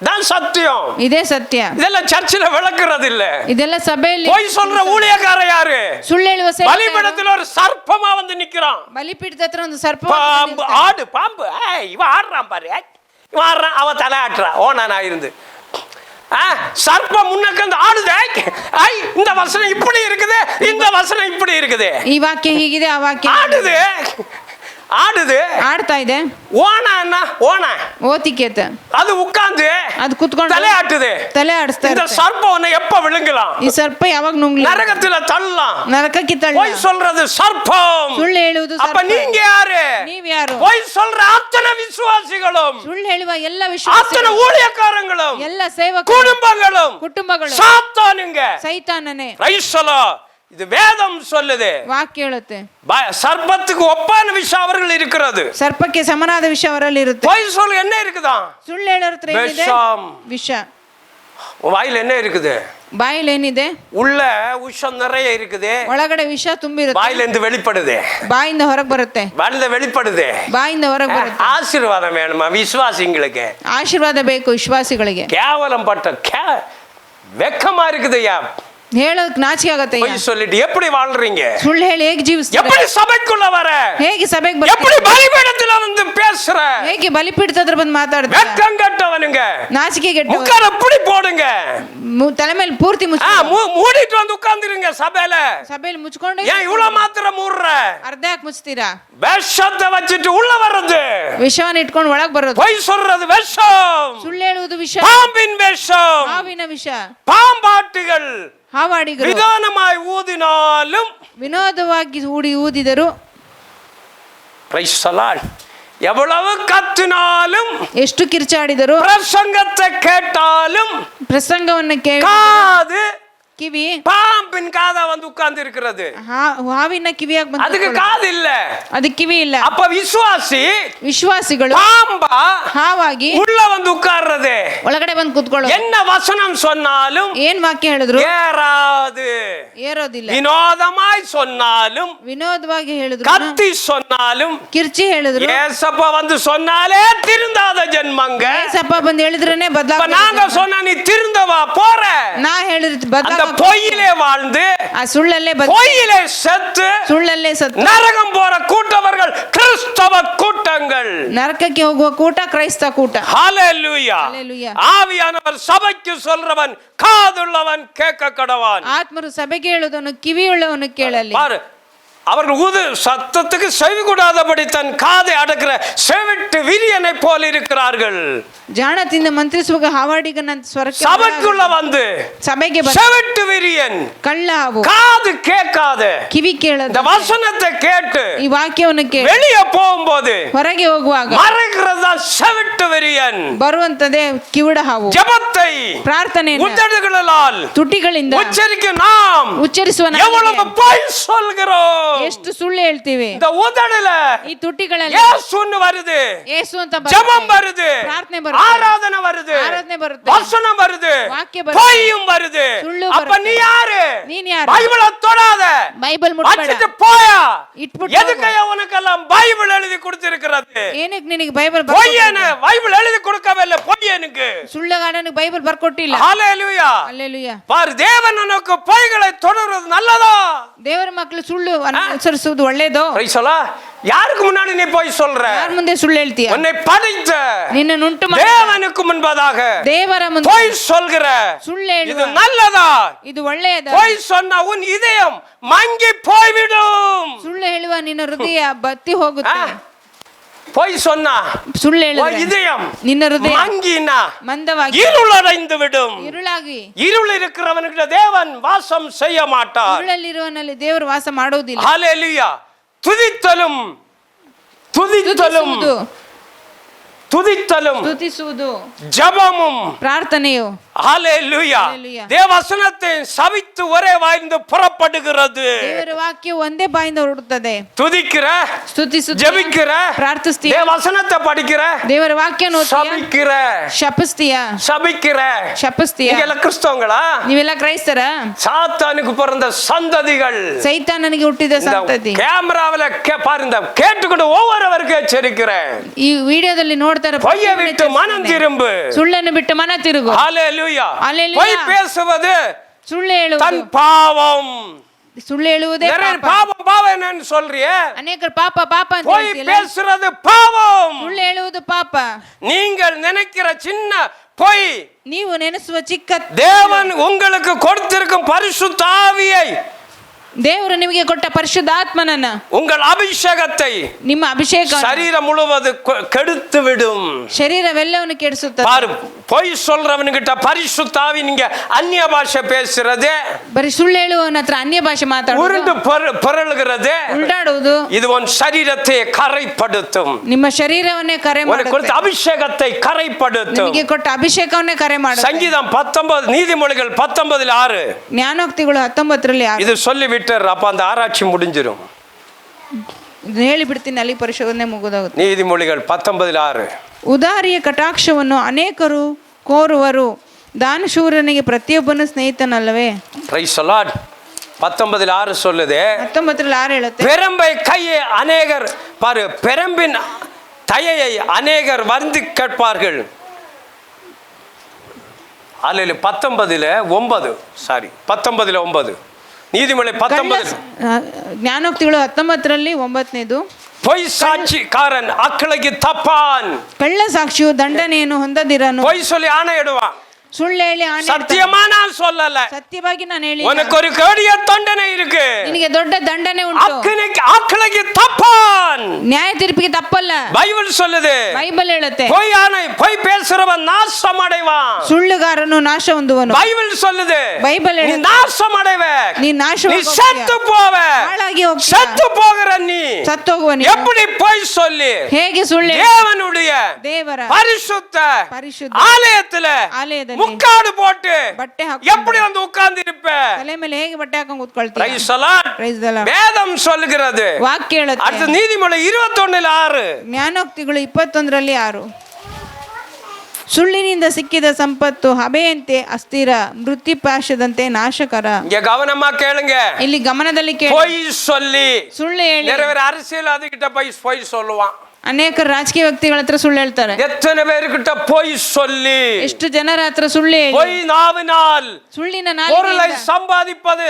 தான் சத்தியம். ಇದೇ ಸತ್ಯ. இதெல்லாம் சர்ச்சில விளக்குறது இல்ல. ಇದೆಲ್ಲ ಸಭೆಯಲ್ಲಿ பொய் சொல்ற ஊழியக்கார யாரு? ಸುಳ್ಳು ಹೇಳುವ ಸೇವಕರು. பலிபீடத்துல ஒரு சர்ப்பமா வந்து நிக்கிறான். ಬಲಿಪೀಠದ ಹತ್ರ ಒಂದು ಸರ್ಪ பாம்பு, ஆடு, பாம்பு. இவன் ஆடுறான் பாரு, இவன் ஆடுறான், அவன் தலை ஆட்டுறான். ஓனா இருந்து சர்ப்பம் முன்னக்கு ஆடுதே. இந்த வசனம் இப்படி இருக்குது, இந்த வசனம் இப்படி இருக்குது. ಈ ವಾಕ್ಯ ಹೀಗಿದೆ, ಆ ವಾಕ್ಯ ஆடுது, ஆடுது, ಆಡ್ತಾ ಇದೆ. ஓனா என்ன? ஓனா ಓತಿಕೇತ அது உட்கார்ந்து ಅದು ಕುತ್ಕೊಂಡು தலை ஆட்டுது. ತಲೆ ಆಡಿಸ್ತಾ இந்த ಇರುತ್ತೆ. சர்ப்பம் உன்னை எப்ப விழுங்கலாம்? ಈ ಸರ್ಪ ಯಾವಾಗ ನುಂಗ್ಲಿ? நரகத்துல தள்ளலாம். ನರಕಕ್ಕೆ ತಳ್ಳ. பொய் சொல்றது சர்ப்பம். ಸುಳ್ಳು ಹೇಳುವುದು அப்ப ಸರ್ಪ. நீங்க யாரு? ನೀವ್ ಯಾರು? பொய் சொல்ற அத்தனை விசுவாசிகளும், ಸುಳ್ಳು ಹೇಳುವ ಎಲ್ಲ அத்தனை ವಿಶ್ವಾಸಿಗಳು, ஊழியக்காரங்களும், ಎಲ್ಲ ಸೇವಕರು, குடும்பங்களும், ಕುಟುಂಬಗಳು சாத்தானுங்க. ಸೈತಾನನೇ. ரைசலோ, இது வேதம் சொல்லுது. ವಾಕ್ಯ ಹೇಳುತ್ತೆ. சர்ப்பத்துக்கு ஒப்பான விஷயம் அவர்கள் இருக்கிறது. ಸರ್ಪಕ್ಕೆ ಸಮನಾದ ವಿಷ ಅವರಲ್ಲಿ ಇರುತ್ತೆ. பொய் சொல்ல என்ன இருக்குதா? ಸುಳ್ಳು ಹೇಳೋರ ಹತ್ರ ಏನಿದೆ? விஷம். ವಿಷ. உன் வாயில என்ன இருக்குது? ಬಾಯಲ್ಲಿ ಏನಿದೆ? உள்ள விஷம் நிறைய இருக்குது. ಒಳಗಡೆ ವಿಷ ತುಂಬಿರುತ್ತೆ. வாயில இருந்து வெளிப்படுது, ಬಾಯಿಂದ ಹೊರಗೆ ಬರುತ್ತೆ. வாயில வெளிப்படுது. ಬಾಯಿಂದ ಹೊರಗೆ ಬರುತ್ತೆ. ஆசீர்வாதம் வேணுமா விசுவாசிங்களுக்கு? ಆಶೀರ್ವಾದ ಬೇಕು ವಿಶ್ವಾಸಿಗಳಿಗೆ. கேவலம் பட்ட வெக்கமா இருக்குதுயா. ಹೇಳೋಕ್ ನಾಚಿಕೆ ಆಗತ್ತೆ. பொய் சொல்லிட்டு எப்படி வாழ்றீங்க? ಸುಳ್ಳು ಹೇಳಿ ಹೇಗೆ ಜೀವಿಸ್ತೀರಾ? எப்படி சபைக்குள்ள வர? ಹೇಗೆ ಸಭೆಗೆ எப்படி ಬರ್ತೀರಾ? பலிபீடத்துல வந்து பேசுற? ಹೇಗೆ ಬಲಿಪೀಠದ ಹತ್ರ ಬಂದು ಮಾತಾಡ್ತೀರಾ? வெட்கம் கட்டவனுங்க, ನಾಚಿಕೆ ಗೆಟ್ಟವರು. முக்கார எப்படி போடுங்க, ತಲೆ ಮೇಲೆ ಪೂರ್ತಿ மூடிட்டு வந்து உட்கார்ந்துருங்க சபையில. ಸಭೆಯಲ್ಲಿ ಮುಚ್ಕೊಂಡು ஏன் இவ்வளவு மாத்திரம் மூடுற? ಅರ್ಧ ಯಾಕೆ ಮುಚ್ತೀರಾ? விஷத்தை வச்சிட்டு உள்ள வர்றது, ವಿಷವನ್ನ ಇಟ್ಕೊಂಡು ಒಳಗ್ ಬರೋದು. பொய் சொல்றது விஷம், ಸುಳ್ಳು ಹೇಳುವುದು ವಿಷ, பாம்பின் விஷம், ಹಾವಿನ ವಿಷ. பாம்பாட்டிகள் ಹಾವಾಡಿಗರು விதானமாய் ஊதினாலும் ವಿನೋದವಾಗಿ ಊದಿದರು. Praise the Lord. எவ்வளவு கத்தினாலும், ಎಷ್ಟು ಕಿರ್ಚಾಡಿದರು, பிரசங்கத்தை கேட்டாலும், ಪ್ರಸಂಗವನ್ನು ಕೇಳಿ காது ಕಿವಿ பாம்பின் காதா வந்து உட்கார்ந்து இருக்கிறது. ಹಾವಿನ ಕಿವಿಯಾಗಿ ಬಂದು அதுக்கு காது இல்ல, ಅದಕ್ಕೆ ಕಿವಿ ಇಲ್ಲ. அப்ப விசுவாசி ವಿಶ್ವಾಸಿಗಳು பாம்பா ಹಾವಾಗಿ உள்ள வந்து உட்கார்றது. ಒಳಗಡೆ ಬಂದು ಕೂತ್ಕೊಳ್ಳೋದು. என்ன வசனம் சொன்னாலும் ಏನ್ ವಾಕ್ಯ ಹೇಳಿದ್ರು ஏறாது, ಏರೋದಿಲ್ಲ. வினோதமாய் சொன்னாலும், ವಿನೋದವಾಗಿ ಹೇಳಿದ್ರು, கத்தி சொன்னாலும், ಕಿರ್ಚಿ ಹೇಳಿದ್ರು, ஏசப்பா வந்து சொன்னாலே திருந்தாத ஜென்மங்க. ಏಸಪ್ಪ ಬಂದು ಹೇಳಿದ್ರೇನೆ இப்ப நாங்க சொன்னா நீ திருந்தவா போற, ನಾ ಹೇಳಿದ್ರೆ அந்த பொய்யிலே வாழ்ந்து ಆ ಸುಳ್ಳಲ್ಲೇ பொய்யிலே செத்து ಸುಳ್ಳಲ್ಲೇ ಸತ್ತು நரகம் போற கூட்டவர்கள் கிறிஸ்தவ கூட்டங்கள். ನರಕಕ್ಕೆ ಹೋಗುವ ಕೂಟ ಕ್ರೈಸ್ತ ಕೂಟ. ஹalleluya. Hallelujah. ஆவியானவர் சபைக்கு சொல்றவன் காதுள்ளவன் கேட்க கடவான். ಆತ್ಮರು ಸಭೆಗೆ ಹೇಳುವುದನ್ನು ಕಿವಿಯುಳ್ಳವನು ಕೇಳಲಿ. பாரு, அவர்கள் ஊது சத்தத்துக்கு செவி கூடாதபடி தன் காதை அடக்கிற செவிட்டு விரியனை போல இருக்கிறார்கள். ಜಾಣತಿಂದ ಮಂತ್ರಿಸುವಾಗ ಹಾವಾಡಿಗನ ಸ್ವರಕ್ಕೆ சபைக்குள்ள வந்து ಸಭೆಗೆ செவிட்டு விரியன், ಕಳ್ಳ ಹಾವು, காது கேட்காத ಕಿವಿ ಕೇಳದ இந்த வசனத்தை கேட்டு ಈ ವಾಕ್ಯವನ್ನು ಕೇಳಿ வெளியே போகும்போது ಹೊರಗೆ ಹೋಗುವಾಗ மறைக்கிறதா செவிட்டு விரியன். ಬರುವಂತದೇ ಕಿವಿಡ ಹಾವು. ஜெபத்தை ಪ್ರಾರ್ಥನೆಯನ್ನು உதடுகளால் ತುಟಿಗಳಿಂದ உச்சரிக்க நாம் ಉಚ್ಚರಿಸುವ எவ்வளவு பொய் சொல்கிறோம். ಎಷ್ಟು ಸುಳ್ಳು ಹೇಳ್ತೀವಿ. இந்த உதடுல ಈ ತುಟಿಗಳಲ್ಲಿ இயேசுன்னு வருது, ಯೇಸು ಅಂತ ஜெபம் வருது, ಪ್ರಾರ್ಥನೆ ಬರುತ್ತೆ, ஆராதனை வருது, ಆರಾಧನೆ ಬರುತ್ತೆ, வசனம் வருது, ವಾಕ್ಯ ಬರುತ್ತೆ, பொய்யும் வருது. ಸುಳ್ಳು அப்ப ಬರುತ್ತೆ. நீ யாரு? ನೀನ್ ಯಾರು? பைபிளை தொடாத, ಬೈಬಲ್ ಮುಟ್ಬೇಡ, வச்சிட்டு போயா. ಇಟ್ಬಿಟ್ಟು எதுக்கு உனக்கெல்லாம் பைபிள் எழுதி கொடுத்திருக்கிறது? ಏನಕ್ಕೆ ನಿನಗೆ ಬೈಬಲ್ பொய்யனு பைபிள் எழுதி கொடுக்கவே இல்லை, பொய்யனுக்கு. ಸುಳ್ಳಗಾಡನಿಗೆ ಬೈಬಲ್ ಬರ್ಕೊಟ್ಟಿಲ್ಲ. ஹalleluya. ಹಲ್ಲೆಲೂಯಾ. பாரு, தேவன் உனக்கு பொய்களை தொடர்வது நல்லதா? ದೇವರ ಮಕ್ಕಳು ಸುಳ್ಳು ಅನುಸರಿಸುವುದು ಒಳ್ಳೇದೋ? Praise the Lord. யாருக்கு முன்னாடி நீ போய் சொல்ற? ಯಾರ ಮುಂದೆ ಸುಳ್ಳು ಹೇಳ್ತೀಯ? உன்னை படைத்த ನಿನ್ನನ್ನುಂಟು ಮಾಡಿದ தேவனுக்கு முன்பதாக ದೇವರ ಮುಂದೆ போய் சொல்கிற ಸುಳ್ಳು இது ಹೇಳುವ நல்லதா? ಇದು ಒಳ್ಳೆಯದ? போய் சொன்னா உன் இதயம் மங்கி போய்விடும். ಸುಳ್ಳು ಹೇಳುವ ನಿನ್ನ ಹೃದಯ ಬತ್ತಿ ಹೋಗುತ್ತೆ. போய் சொன்னா ಸುಳ್ಳು உன் ಹೇಳಿದ್ರೆ இதயம் ನಿನ್ನ ಹೃದಯ மங்கினா ಮಂದವಾಗಿ இருளடைந்து விடும். ഇരുಳಾಗಿ இருள் இருக்கிறவனுக்கு தேவன் வாசம் செய்ய மாட்டார். ഇരുಳಲ್ಲಿರುವನಲ್ಲಿ ದೇವರು ವಾಸ ಮಾಡುವುದಿಲ್ಲ. ஹalleluya. துதித்தலும் துதித்தலும் துதித்தலும் ಸ್ತುತಿಸುವುದು ஜெபமும் ಪ್ರಾರ್ಥನೆಯು ஹalleluya. Hallelujah. தேவவசனத்தை சபித்து ஒரே வாய்ந்து புறப்படுகிறது. ದೇವರ ವಾಕ್ಯ ಒಂದೇ ಬಾಯಿಂದ ಹೊರಡುತ್ತದೆ. துதிக்கிற, ಸ್ತುತಿಸುತ್ತೀಯ, ஜெபிக்கிற, ಪ್ರಾರ್ಥಿಸ್ತೀಯ, தேவவசனத்தை படிக்கிற, ದೇವರ ವಾಕ್ಯ ಓದ್ತೀಯ, சபிக்கிற, ಶಪಿಸ್ತೀಯ, சபிக்கிற. ಶಪಿಸ್ತೀಯ. நீங்க கிறிஸ்தவங்களா? ನೀವೆಲ್ಲ ಕ್ರೈಸ್ತರ? சாத்தானுக்கு பிறந்த சந்ததிகள். ಸೈತಾನನಿಗೆ ಹುಟ್ಟಿದ ಸಂತತಿ. கேமராவில பாருங்க, கேட்டுக்கிட்டு ஒவ்வொருவருக்கு எச்சரிக்கிறேன். ಈ ವಿಡಿಯೋದಲ್ಲಿ ನೋಡ್ತಾರೆ, பொய்யை விட்டு மனம் திரும்பு. ಸುಳ್ಳನ್ನು ಬಿಟ್ಟು ಮನ ತಿರುಗು. ஹalleluya. Hallelujah. பொய் பேசுவது ಸುಳ್ಳು ಹೇಳುವುದು தன் பாவம். ಸುಳ್ಳು ಹೇಳುವುದೇ ಪಾಪ. பாவம் பாவம் என்னன்னு சொல்றியே? ಅನೇಕರು ಪಾಪ ಪಾಪ ಅಂತ பொய் ಹೇಳ್ತಿಲ್ಲ. பேசுறது பாவம். ಸುಳ್ಳು ಹೇಳುವುದು ಪಾಪ. நீங்கள் நினைக்கிற சின்ன பொய் ನೀವು ನೆನೆಸುವ ಚಿಕ್ಕ தேவன் உங்களுக்கு கொடுத்திருக்கும் பரிசுத்த ஆவியை, ದೇವರು ನಿಮಗೆ ಕೊಟ್ಟ ಪರಿಶುದ್ಧಾತ್ಮನನ್ನ, உங்கள் அபிஷேகத்தை ನಿಮ್ಮ ಅಭಿಷೇಕ சரீரம் முழுவதும் கெடுத்து விடும். ಶರೀರವೆಲ್ಲವನ್ನು ಕೆಡಿಸುತ್ತದೆ. பாரு, பொய் சொல்றவனுகிட்ட பரிசுத்த ஆவி நீங்க அந்நிய பாஷை பேசுறது, ಬರೀ ಸುಳ್ಳು ಹೇಳುವವನ ಹತ್ರ ಅನ್ಯ ಭಾಷೆ உருண்டு ಮಾತಾಡುವುದು, புரளுகிறது, ಉಲ್ಟಾಡುವುದು இது உன் சரீரத்தை கரைப்படுத்தும். ನಿಮ್ಮ ಶರೀರವನ್ನೇ ಕರೆ உனக்கு கொடுத்த ಮಾಡುತ್ತೆ. அபிஷேகத்தை கரைப்படுத்தும். ನಿಮಗೆ ಕೊಟ್ಟ ಅಭಿಷೇಕವನ್ನೇ ಕರೆ ಮಾಡುತ್ತೆ. சங்கீதம் 19 நீதிமொழிகள் 19:6. ಜ್ಞಾನೋಕ್ತಿಗಳು 19ರಲ್ಲಿ இது சொல்லி விட்டு அப்ப அந்த ஆராய்ச்சி முடிஞ்சிடும். ಹೇಳಿ ಬಿಡ್ತೀನಿ, ಅಲ್ಲಿ ಪರಿಶೋಧನೆ ಮುಗಿದೋಗುತ್ತೆ. நீதிமொழிகள் 19:6. ಉದಾರಿಯ ಕಟಾಕ್ಷವನ್ನು ಅನೇಕರು ಕೋರುವರು, ದಾನಶೂರನಿಗೆ ಪ್ರತಿಯೊಬ್ಬನು ಸ್ನೇಹಿತನಲ್ಲವೇ? Praise the Lord. 19:6 சொல்லுது, 19ರಲ್ಲಿ 6 ಹೇಳುತ್ತೆ, பெரம்பை கையை அநேகர் பாரு, பெரம்பின் தயையை அநேகர் வந்து கேட்பார்கள், அல்ல 19:9 சாரி 19:9 நீதிமொழி 19 ಜ್ಞಾನೋಕ್ತಿಗಳು 19ರಲ್ಲಿ 9ನೇದು. பொய் சாட்சிக்காரன் அக்கிளைக்கு தப்பான். ಕಳ್ಳ ಸಾಕ್ಷಿಯು ದಂಡನೆಯನ್ನು ಹೊಂದದಿರನು. பொய் சொல்லி ஆணையிடுவான். ಸುಳ್ಳು ಹೇಳಿ ಆಣೆ சத்தியமா நான் சொல்லல, ಸತ್ಯವಾಗಿ ನಾನು ಹೇಳಿ உனக்கு ஒரு கொடிய தண்டனை இருக்கு, ನಿನಗೆ ದೊಡ್ಡ ದಂಡನೆ ಉಂಟು. அக்கிளைக்கு தப்பான். ನ್ಯಾಯ ತೀರ್ಪಿಗೆ ತಪ್ಪಲ್ಲ பைபிள் சொல்லுது. ಬೈಬಲ್ ಹೇಳುತ್ತೆ பொய் ஆணை பொய் பேசுறவன் நாசம் அடைவான். ಸುಳ್ಳುಗಾರನು ನಾಶ ಹೊಂದುವನು. பைபிள் சொல்லுது. ಬೈಬಲ್ நீ ಹೇಳುತ್ತೆ நாசம் அடைவ, ನೀ ನಾಶ நீ செத்து போவ, ಹಾಳಾಗಿ ಹೋಗ್ತೀಯ, செத்து போகிற நீ ಸತ್ತು ಹೋಗುವನು. எப்படி பொய் சொல்லி ಹೇಗೆ ಸುಳ್ಳು தேவனுடைய ದೇವರ பரிசுத்த ಪರಿಶುದ್ಧ ஆலயத்துல முக்காடு போட்டு ಬಟ್ಟೆ எப்படி வந்து உட்கார்ந்து இருப்ப? ತಲೆ ಮೇಲೆ ಹೇಗೆ ಬಟ್ಟೆ ಹಾಕೊಂಡು ಕೂತ್ಕೊಳ್ತೀಯ? Praise the Lord. Praise the Lord. வேதம் சொல்லுகிறது. ವಾಕ್ಯ ಹೇಳುತ್ತೆ. அடுத்து நீதிமொழி 21:6 ಜ್ಞಾನೋಕ್ತಿಗಳು 21ರಲ್ಲಿ 6. ಸುಳ್ಳಿನಿಂದ ಸಿಕ್ಕಿದ ಸಂಪತ್ತು ಹಬೆಯಂತೆ ಅಸ್ಥಿರ, ಮೃತ್ಯುಪಾಶದಂತೆ ನಾಶಕರ. இங்க கவனமா கேளுங்க. ಇಲ್ಲಿ ಗಮನದಲ್ಲಿ ಕೇಳಿ. பொய் சொல்லி ಸುಳ್ಳು ಹೇಳಿ நிறைய பேர் அரசியல்வாதிகிட்ட பொய் சொல்லுவான். ಅನೇಕ ರಾಜಕೀಯ ವ್ಯಕ್ತಿಗಳ ಹತ್ರ ಸುಳ್ಳು ಹೇಳ್ತಾರೆ. எத்தனை பேர்கிட்ட பொய் சொல்லி, ಎಷ್ಟು ಜನರ ಹತ್ರ ಸುಳ್ಳು ಹೇಳಿ பொய் நாவினால் ಸುಳ್ಳಿನ பொருளை ನಾಲಿಗೆಯಿಂದ சம்பாதிப்பது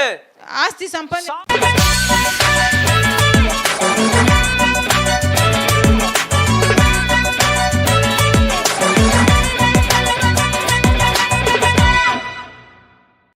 ಆಸ್ತಿ ಸಂಪಾದನೆ